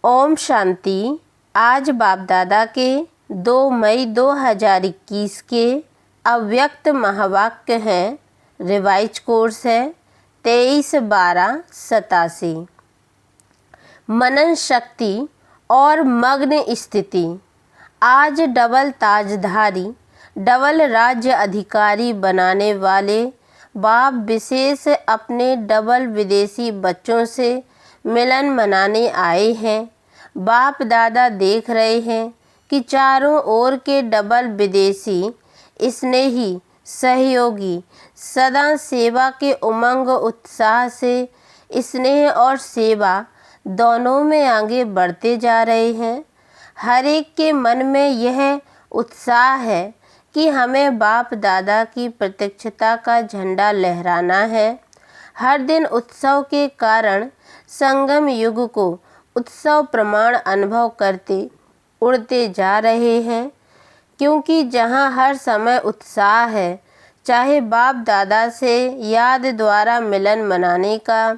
ओम शांति। आज बाप दादा के 2 मई 2021 के अव्यक्त महावाक्य हैं। रिवाइज कोर्स है 23/12/87। मनन शक्ति और मग्न स्थिति। आज डबल ताजधारी, डबल राज्य अधिकारी बनाने वाले बाप विशेष अपने डबल विदेशी बच्चों से मिलन मनाने आए हैं। बाप दादा देख रहे हैं कि चारों ओर के डबल विदेशी स्नेही सहयोगी सदा सेवा के उमंग उत्साह से स्नेह और सेवा दोनों में आगे बढ़ते जा रहे हैं। हर एक के मन में यह उत्साह है कि हमें बाप दादा की प्रत्यक्षता का झंडा लहराना है। हर दिन उत्सव के कारण संगम युग को उत्सव प्रमाण अनुभव करते उड़ते जा रहे हैं, क्योंकि जहां हर समय उत्साह है, चाहे बाप दादा से याद द्वारा मिलन मनाने का,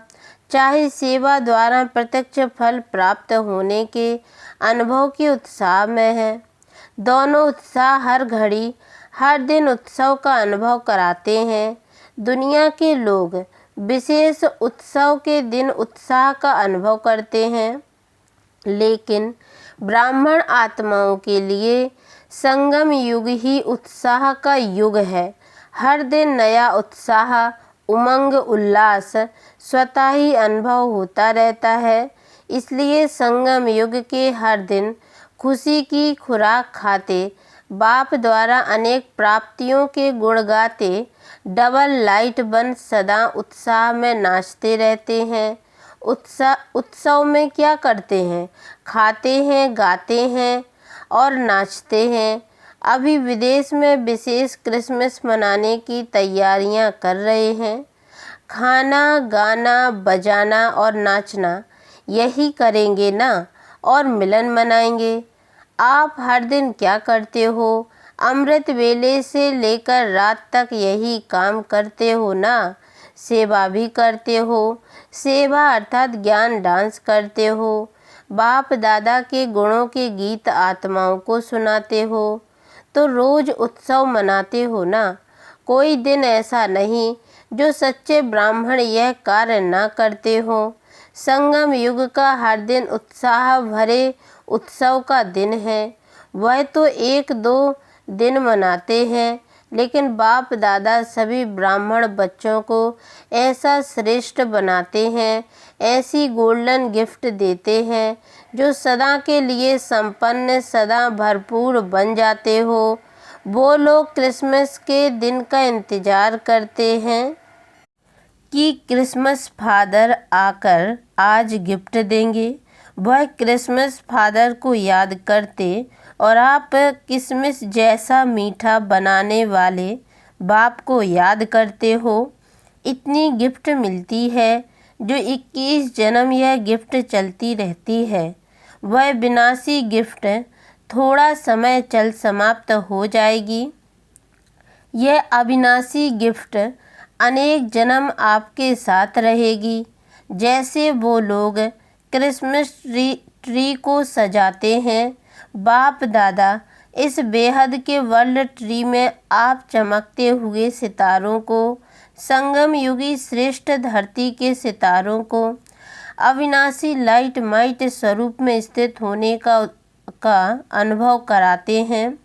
चाहे सेवा द्वारा प्रत्यक्ष फल प्राप्त होने के अनुभव के उत्साह में है। दोनों उत्साह हर घड़ी हर दिन उत्सव का अनुभव कराते हैं। दुनिया के लोग विशेष उत्सव के दिन उत्साह का अनुभव करते हैं, लेकिन ब्राह्मण आत्माओं के लिए संगम युग ही उत्साह का युग है। हर दिन नया उत्साह, उमंग, उल्लास स्वतः ही अनुभव होता रहता है। इसलिए संगम युग के हर दिन खुशी की खुराक खाते, बाप द्वारा अनेक प्राप्तियों के गुण गाते डबल लाइट बन सदा उत्साह में नाचते रहते हैं। उत्सव में क्या करते हैं? खाते हैं, गाते हैं और नाचते हैं। अभी विदेश में विशेष क्रिसमस मनाने की तैयारियां कर रहे हैं। खाना, गाना, बजाना और नाचना यही करेंगे ना, और मिलन मनाएंगे। आप हर दिन क्या करते हो? अमृत वेले से लेकर रात तक यही काम करते हो ना। सेवा भी करते हो। सेवा अर्थात ज्ञान डांस करते हो। बाप दादा के गुणों के गीत आत्माओं को सुनाते हो। तो रोज उत्सव मनाते हो ना। कोई दिन ऐसा नहीं जो सच्चे ब्राह्मण यह कार्य ना करते हो। संगम युग का हर दिन उत्साह भरे उत्सव का दिन है। वह तो 1-2 दिन मनाते हैं, लेकिन बाप दादा सभी ब्राह्मण बच्चों को ऐसा श्रेष्ठ बनाते हैं, ऐसी गोल्डन गिफ्ट देते हैं जो सदा के लिए संपन्न, सदा भरपूर बन जाते हो। वो लोग क्रिसमस के दिन का इंतजार करते हैं कि क्रिसमस फादर आकर आज गिफ्ट देंगे। वह क्रिसमस फादर को याद करते और आप किशमिश जैसा मीठा बनाने वाले बाप को याद करते हो। इतनी गिफ्ट मिलती है जो 21 जन्म यह गिफ्ट चलती रहती है। वह विनाशी गिफ्ट थोड़ा समय चल समाप्त हो जाएगी। यह अविनाशी गिफ्ट अनेक जन्म आपके साथ रहेगी। जैसे वो लोग क्रिसमस ट्री को सजाते हैं, बाप दादा इस बेहद के वर्ल्ड ट्री में आप चमकते हुए सितारों को, संगम युगी श्रेष्ठ धरती के सितारों को अविनाशी लाइट माइट स्वरूप में स्थित होने का अनुभव कराते हैं।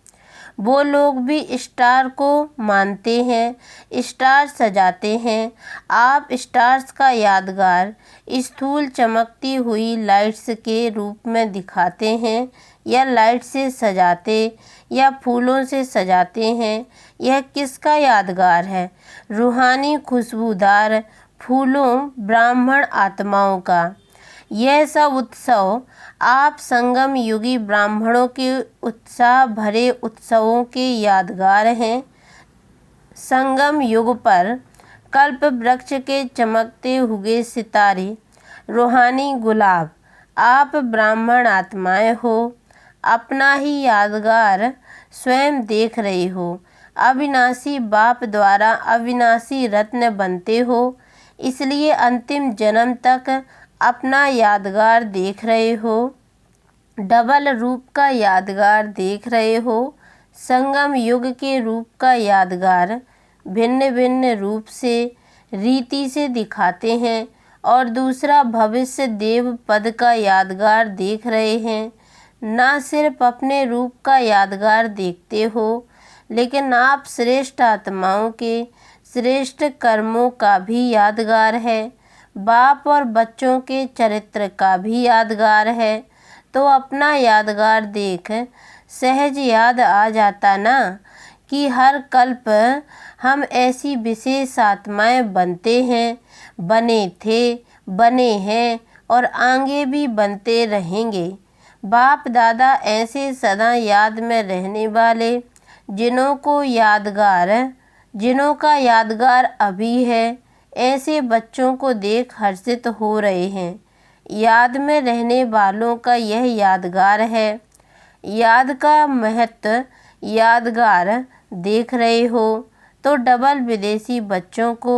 वो लोग भी स्टार को मानते हैं, स्टार सजाते हैं। आप स्टार्स का यादगार स्थूल चमकती हुई लाइट्स के रूप में दिखाते हैं, या लाइट से सजाते या फूलों से सजाते हैं। यह किसका यादगार है? रूहानी खुशबूदार फूलों ब्राह्मण आत्माओं का। यह सब उत्सव आप संगम युगी ब्राह्मणों के उत्साह भरे उत्सवों के यादगार हैं। संगम युग पर कल्प वृक्ष के चमकते हुए सितारे, रूहानी गुलाब, आप ब्राह्मण आत्माएं हो। अपना ही यादगार स्वयं देख रहे हो। अविनाशी बाप द्वारा अविनाशी रत्न बनते हो, इसलिए अंतिम जन्म तक अपना यादगार देख रहे हो। डबल रूप का यादगार देख रहे हो। संगम युग के रूप का यादगार भिन्न भिन्न रूप से रीति से दिखाते हैं। और दूसरा भविष्य देव पद का यादगार देख रहे हैं। ना सिर्फ अपने रूप का यादगार देखते हो, लेकिन आप श्रेष्ठ आत्माओं के श्रेष्ठ कर्मों का भी यादगार है। बाप और बच्चों के चरित्र का भी यादगार है। तो अपना यादगार देख सहज याद आ जाता ना कि हर कल्प हम ऐसी विशेष आत्माएं बनते हैं, बने थे, बने हैं और आगे भी बनते रहेंगे। बाप दादा ऐसे सदा याद में रहने वाले जिन्हों का यादगार अभी है, ऐसे बच्चों को देख हर्षित हो रहे हैं। याद में रहने वालों का यह यादगार है। याद का महत्व यादगार देख रहे हो तो डबल विदेशी बच्चों को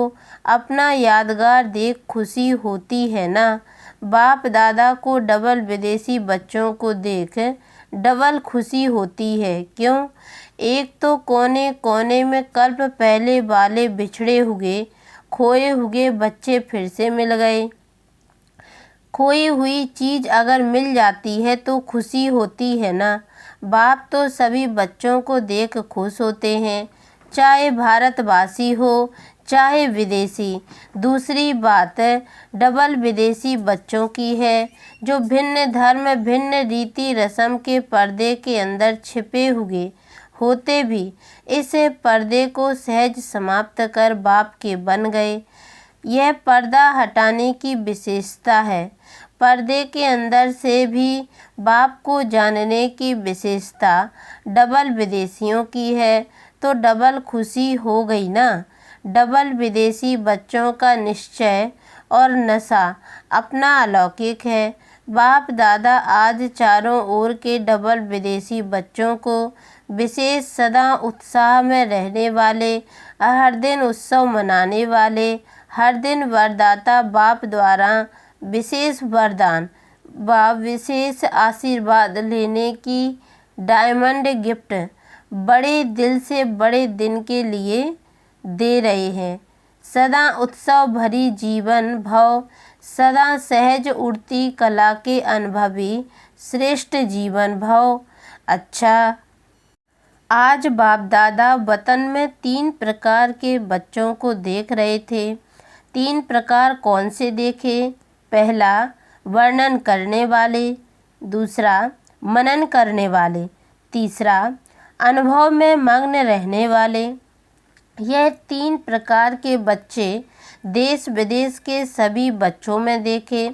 अपना यादगार देख खुशी होती है ना। बाप दादा को डबल विदेशी बच्चों को देख डबल खुशी होती है। क्यों? एक तो कोने कोने में कल्प पहले वाले बिछड़े हुए खोए हुए बच्चे फिर से मिल गए। खोई हुई चीज़ अगर मिल जाती है तो खुशी होती है ना। बाप तो सभी बच्चों को देख खुश होते हैं, चाहे भारतवासी हो चाहे विदेशी। दूसरी बात डबल विदेशी बच्चों की है, जो भिन्न धर्म भिन्न रीति रस्म के पर्दे के अंदर छिपे हुए होते भी इस पर्दे को सहज समाप्त कर बाप के बन गए। यह पर्दा हटाने की विशेषता है। पर्दे के अंदर से भी बाप को जानने की विशेषता डबल विदेशियों की है। तो डबल खुशी हो गई ना। डबल विदेशी बच्चों का निश्चय और नशा अपना अलौकिक है। बाप दादा आज चारों ओर के डबल विदेशी बच्चों को विशेष सदा उत्साह में रहने वाले, हर दिन उत्सव मनाने वाले, हर दिन वरदाता बाप द्वारा विशेष वरदान व विशेष आशीर्वाद लेने की डायमंड गिफ्ट बड़े दिल से बड़े दिन के लिए दे रहे हैं। सदा उत्सव भरी जीवन भव, सदा सहज उड़ती कला के अनुभवी श्रेष्ठ जीवन भव। अच्छा, आज बाप दादा वतन में 3 प्रकार के बच्चों को देख रहे थे। 3 प्रकार कौन से देखे? पहला, वर्णन करने वाले। दूसरा, मनन करने वाले। तीसरा, अनुभव में मग्न रहने वाले। यह 3 प्रकार के बच्चे देश विदेश के सभी बच्चों में देखे।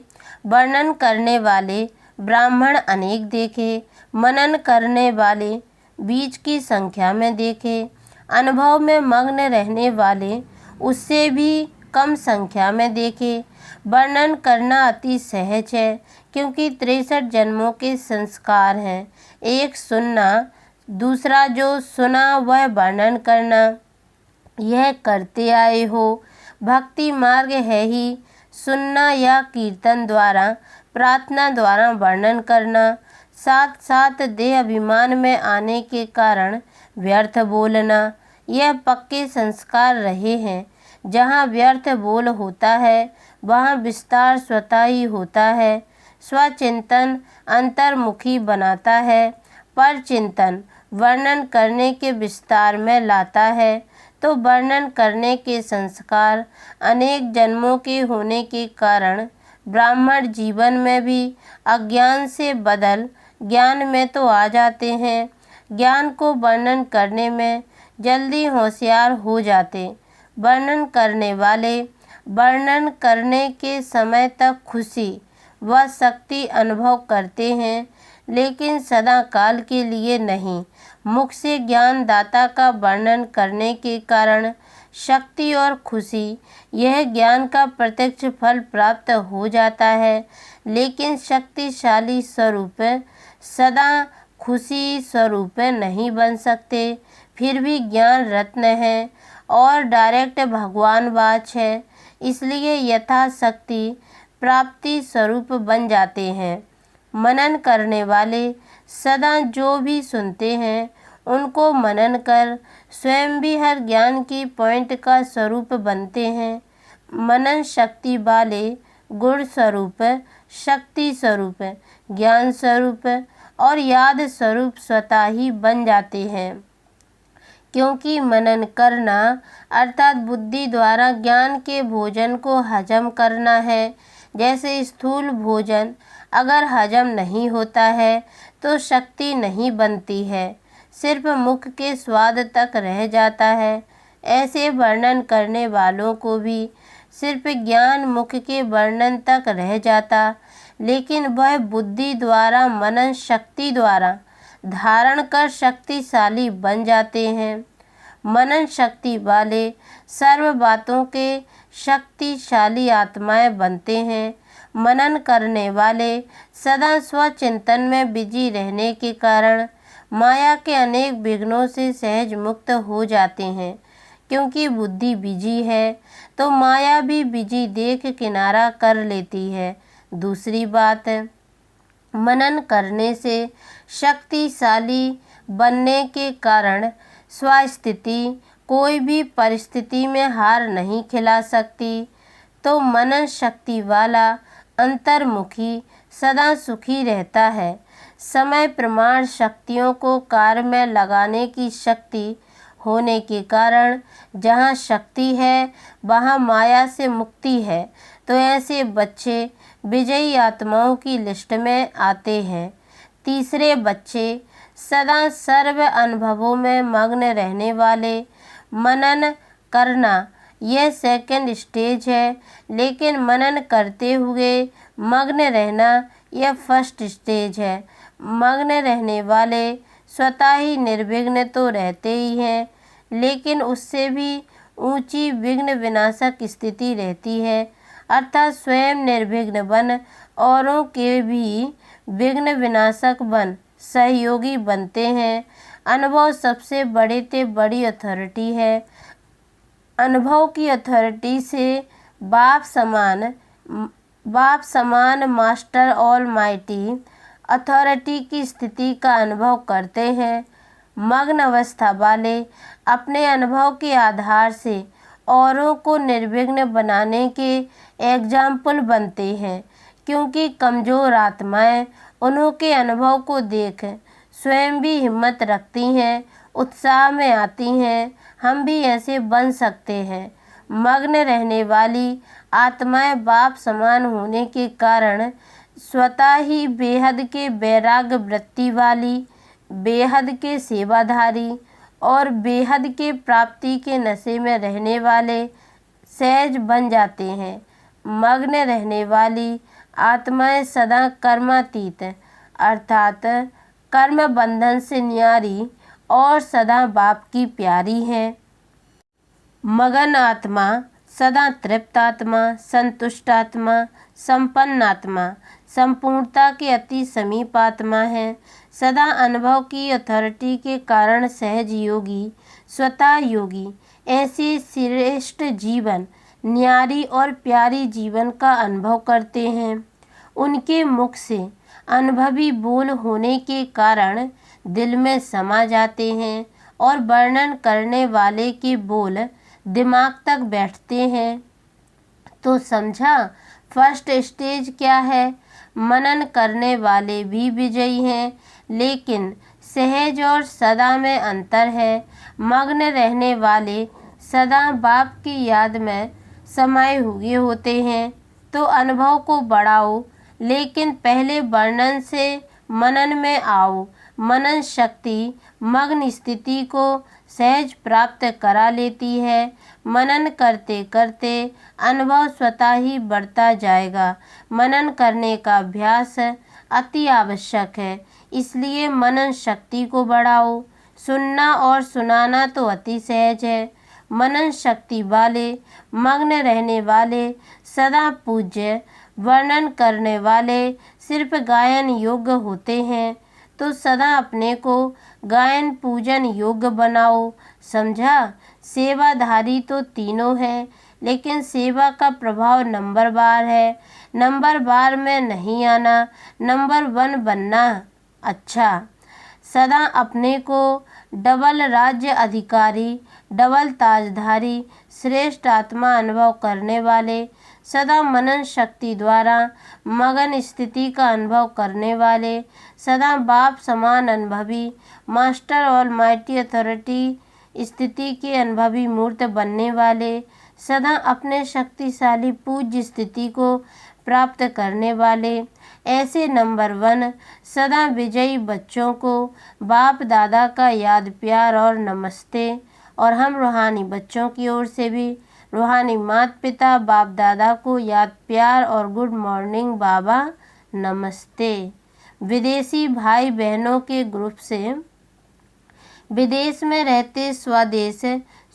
वर्णन करने वाले ब्राह्मण अनेक देखे, मनन करने वाले बीज की संख्या में देखे, अनुभव में मग्न रहने वाले उससे भी कम संख्या में देखे। वर्णन करना अति सहज है, क्योंकि 63 जन्मों के संस्कार हैं। एक सुनना, दूसरा जो सुना वह वर्णन करना। यह करते आए हो। भक्ति मार्ग है ही सुनना या कीर्तन द्वारा, प्रार्थना द्वारा वर्णन करना। साथ साथ देह अभिमान में आने के कारण व्यर्थ बोलना। यह पक्के संस्कार रहे हैं। जहाँ व्यर्थ बोल होता है वहाँ विस्तार स्वतः ही होता है। स्वचिंतन अंतर्मुखी बनाता है, पर चिंतन वर्णन करने के विस्तार में लाता है। तो वर्णन करने के संस्कार अनेक जन्मों के होने के कारण ब्राह्मण जीवन में भी अज्ञान से बदल ज्ञान में तो आ जाते हैं। ज्ञान को वर्णन करने में जल्दी होशियार हो जाते। वर्णन करने वाले वर्णन करने के समय तक खुशी व शक्ति अनुभव करते हैं, लेकिन सदा काल के लिए नहीं। मुख से ज्ञानदाता का वर्णन करने के कारण शक्ति और खुशी, यह ज्ञान का प्रत्यक्ष फल प्राप्त हो जाता है। लेकिन शक्तिशाली स्वरूप सदा खुशी स्वरूप नहीं बन सकते। फिर भी ज्ञान रत्न है और डायरेक्ट भगवान वाच है, इसलिए यथाशक्ति प्राप्ति स्वरूप बन जाते हैं। मनन करने वाले सदा जो भी सुनते हैं उनको मनन कर स्वयं भी हर ज्ञान की पॉइंट का स्वरूप बनते हैं। मनन शक्ति वाले गुण स्वरूप, शक्ति स्वरूप, ज्ञान स्वरूप और याद स्वरूप स्वतः ही बन जाते हैं, क्योंकि मनन करना अर्थात बुद्धि द्वारा ज्ञान के भोजन को हजम करना है। जैसे स्थूल भोजन अगर हजम नहीं होता है तो शक्ति नहीं बनती है, सिर्फ मुख के स्वाद तक रह जाता है। ऐसे वर्णन करने वालों को भी सिर्फ ज्ञान मुख के वर्णन तक रह जाता, लेकिन वह बुद्धि द्वारा मनन शक्ति द्वारा धारण कर शक्तिशाली बन जाते हैं। मनन शक्ति वाले सर्व बातों के शक्तिशाली आत्माएं बनते हैं। मनन करने वाले सदा स्वचिंतन में बिजी रहने के कारण माया के अनेक विघ्नों से सहज मुक्त हो जाते हैं। क्योंकि बुद्धि बिजी है तो माया भी बिजी देख किनारा कर लेती है। दूसरी बात, मनन करने से शक्तिशाली बनने के कारण स्वस्थिति कोई भी परिस्थिति में हार नहीं खिला सकती। तो मनन शक्ति वाला अंतर्मुखी सदा सुखी रहता है। समय प्रमाण शक्तियों को कार्य में लगाने की शक्ति होने के कारण जहाँ शक्ति है वहाँ माया से मुक्ति है। तो ऐसे बच्चे विजयी आत्माओं की लिस्ट में आते हैं। तीसरे बच्चे सदा सर्व अनुभवों में मग्न रहने वाले। मनन करना यह सेकंड स्टेज है, लेकिन मनन करते हुए मग्न रहना यह फर्स्ट स्टेज है। मग्न रहने वाले स्वतः ही निर्विघ्न तो रहते ही हैं, लेकिन उससे भी ऊंची विघ्न विनाशक स्थिति रहती है, अर्थात स्वयं निर्विघ्न बन औरों के भी विघ्न विनाशक बन सहयोगी बनते हैं। अनुभव सबसे बड़े ते बड़ी अथॉरिटी है। अनुभव की अथॉरिटी से बाप समान मास्टर ऑल माइटी अथॉरिटी की स्थिति का अनुभव करते हैं। मग्न अवस्था वाले अपने अनुभव के आधार से औरों को निर्विघ्न बनाने के एग्जाम्पल बनते हैं, क्योंकि कमज़ोर आत्माएं उन्हों के अनुभव को देख स्वयं भी हिम्मत रखती हैं, उत्साह में आती हैं, हम भी ऐसे बन सकते हैं। मग्न रहने वाली आत्माएं बाप समान होने के कारण स्वतः ही बेहद के वैराग्य वृत्ति वाली, बेहद के सेवाधारी और बेहद के प्राप्ति के नशे में रहने वाले सहज बन जाते हैं। मग्न रहने वाली आत्माएं सदा कर्मातीत अर्थात कर्म बंधन से न्यारी और सदा बाप की प्यारी हैं। मगन आत्मा सदा तृप्त आत्मा, संतुष्ट आत्मा, संपन्न आत्मा, संपूर्णता के अति समीप आत्मा है। सदा अनुभव की अथॉरिटी के कारण सहज योगी, स्वतः योगी ऐसी श्रेष्ठ जीवन, न्यारी और प्यारी जीवन का अनुभव करते हैं। उनके मुख से अनुभवी बोल होने के कारण दिल में समा जाते हैं और वर्णन करने वाले के बोल दिमाग तक बैठते हैं। तो समझा फर्स्ट स्टेज क्या है। मनन करने वाले भी विजयी हैं, लेकिन सहज और सदा में अंतर है। मग्न रहने वाले सदा बाप की याद में समाये हुए होते हैं। तो अनुभव को बढ़ाओ, लेकिन पहले वर्णन से मनन में आओ। मनन शक्ति मग्न स्थिति को सहज प्राप्त करा लेती है। मनन करते करते अनुभव स्वतः ही बढ़ता जाएगा। मनन करने का अभ्यास अति आवश्यक है, इसलिए मनन शक्ति को बढ़ाओ। सुनना और सुनाना तो अति सहज है। मनन शक्ति वाले, मग्न रहने वाले, सदा पूज्य, वर्णन करने वाले सिर्फ गायन योग्य होते हैं। तो सदा अपने को गायन पूजन योग्य बनाओ। समझा। सेवाधारी तो तीनों हैं, लेकिन सेवा का प्रभाव नंबरवार है। नंबर बार में नहीं आना, नंबर 1 बनना। अच्छा, सदा अपने को डबल राज्य अधिकारी, डबल ताजधारी, श्रेष्ठ आत्मा अनुभव करने वाले, सदा मनन शक्ति द्वारा मगन स्थिति का अनुभव करने वाले, सदा बाप समान अनुभवी, मास्टर ऑलमाइटी अथॉरिटी स्थिति के अनुभवी मूर्त बनने वाले, सदा अपने शक्तिशाली पूज्य स्थिति को प्राप्त करने वाले, ऐसे नंबर 1 सदा विजयी बच्चों को बाप दादा का याद प्यार और नमस्ते। और हम रूहानी बच्चों की ओर से भी रूहानी माता पिता बाप दादा को याद प्यार और गुड मॉर्निंग बाबा नमस्ते। विदेशी भाई बहनों के ग्रुप से विदेश में रहते स्वदेश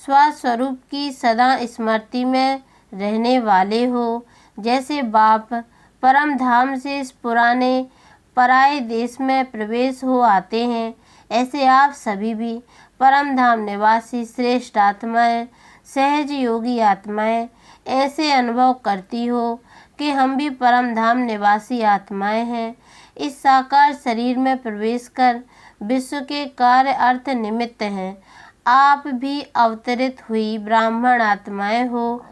स्वस्वरूप की सदा स्मृति में रहने वाले हो। जैसे बाप परम धाम से इस पुराने पराए देश में प्रवेश हो आते हैं, ऐसे आप सभी भी परम धाम निवासी श्रेष्ठ आत्माएं, सहज योगी आत्माएं ऐसे अनुभव करती हो कि हम भी परम धाम निवासी आत्माएं हैं। इस साकार शरीर में प्रवेश कर विश्व के कार्य अर्थ निमित्त हैं। आप भी अवतरित हुई ब्राह्मण आत्माएं हो।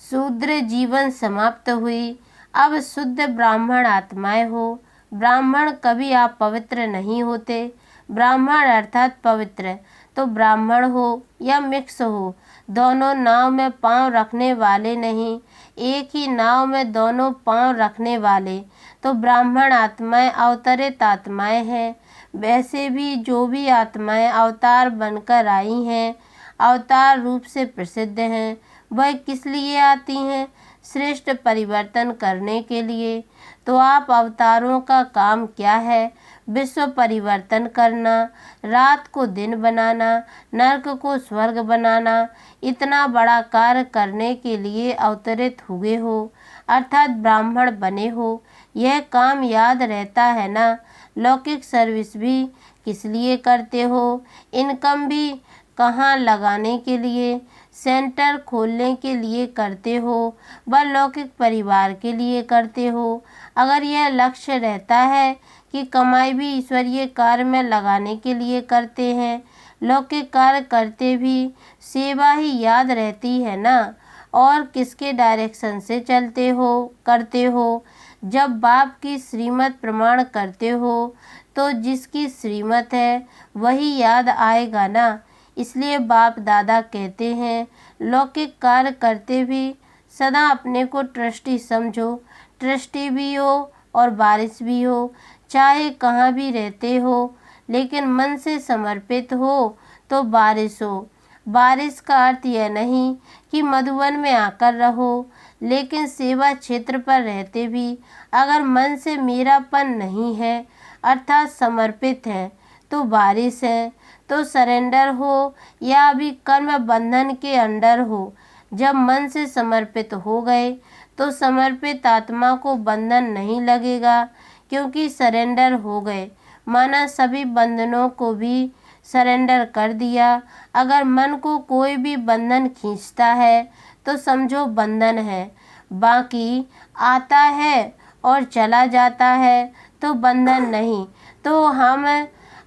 शूद्र जीवन समाप्त हुई, अब शुद्ध ब्राह्मण आत्माएं हो। ब्राह्मण कभी आप पवित्र नहीं होते। ब्राह्मण अर्थात पवित्र, तो ब्राह्मण हो या मिक्स हो, दोनों नाव में पांव रखने वाले नहीं, एक ही नाव में दोनों पांव रखने वाले तो ब्राह्मण आत्माएं अवतरित आत्माएं हैं। वैसे भी जो भी आत्माएं अवतार बनकर आई हैं, अवतार रूप से प्रसिद्ध हैं, वह किस लिए आती हैं? श्रेष्ठ परिवर्तन करने के लिए। तो आप अवतारों का काम क्या है? विश्व परिवर्तन करना, रात को दिन बनाना, नरक को स्वर्ग बनाना। इतना बड़ा कार्य करने के लिए अवतरित हुए हो, अर्थात ब्राह्मण बने हो। यह काम याद रहता है ना? लौकिक सर्विस भी किस लिए करते हो? इनकम भी कहाँ लगाने के लिए? सेंटर खोलने के लिए करते हो व लौकिक परिवार के लिए करते हो? अगर यह लक्ष्य रहता है कि कमाई भी ईश्वरीय कार्य में लगाने के लिए करते हैं, लौकिक कार्य करते भी सेवा ही याद रहती है ना? और किसके डायरेक्शन से चलते हो करते हो? जब बाप की श्रीमत प्रमाण करते हो तो जिसकी श्रीमत है वही याद आएगा ना। इसलिए बाप दादा कहते हैं लौकिक कार्य करते भी सदा अपने को ट्रस्टी समझो। ट्रस्टी भी हो और बारिश भी हो, चाहे कहाँ भी रहते हो, लेकिन मन से समर्पित हो तो बारिश हो। बारिश का अर्थ यह नहीं कि मधुवन में आकर रहो, लेकिन सेवा क्षेत्र पर रहते भी अगर मन से मेरापन नहीं है अर्थात समर्पित है तो बारिश है। तो सरेंडर हो या अभी कर्म बंधन के अंडर हो, जब मन से समर्पित हो गए तो समर्पित आत्मा को बंधन नहीं लगेगा, क्योंकि सरेंडर हो गए माना सभी बंधनों को भी सरेंडर कर दिया। अगर मन को कोई भी बंधन खींचता है तो समझो बंधन है, बाकी आता है और चला जाता है तो बंधन नहीं। तो हम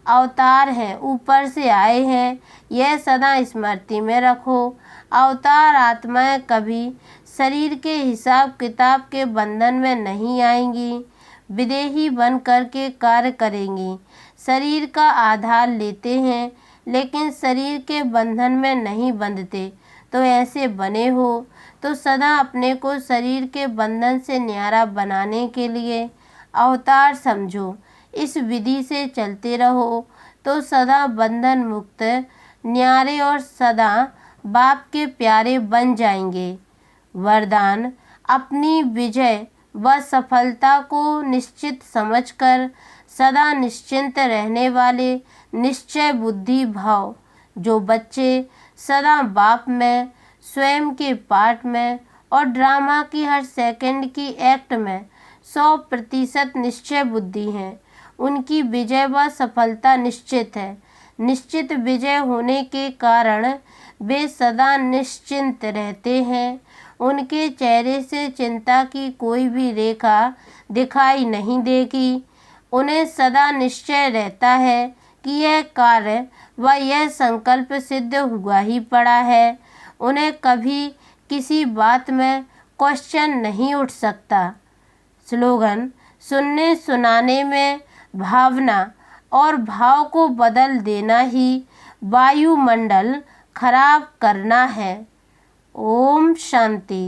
अवतार हैं, ऊपर से आए हैं, यह सदा स्मृति में रखो। अवतार आत्माएं कभी शरीर के हिसाब किताब के बंधन में नहीं आएंगी, विदेही बन करके कार्य करेंगी। शरीर का आधार लेते हैं लेकिन शरीर के बंधन में नहीं बंधते। तो ऐसे बने हो तो सदा अपने को शरीर के बंधन से न्यारा बनाने के लिए अवतार समझो। इस विधि से चलते रहो तो सदा बंधन मुक्त, न्यारे और सदा बाप के प्यारे बन जाएंगे। वरदान: अपनी विजय व सफलता को निश्चित समझकर सदा निश्चिंत रहने वाले निश्चय बुद्धि भाव जो बच्चे सदा बाप में, स्वयं के पाठ में और ड्रामा की हर सेकंड की एक्ट में 100% निश्चय बुद्धि हैं, उनकी विजय व सफलता निश्चित है। निश्चित विजय होने के कारण वे सदा निश्चिंत रहते हैं। उनके चेहरे से चिंता की कोई भी रेखा दिखाई नहीं देगी। उन्हें सदा निश्चय रहता है कि यह कार्य व यह संकल्प सिद्ध हुआ ही पड़ा है। उन्हें कभी किसी बात में क्वेश्चन नहीं उठ सकता। स्लोगन: सुनने सुनाने में भावना और भाव को बदल देना ही वायुमंडल खराब करना है। ओम शांति।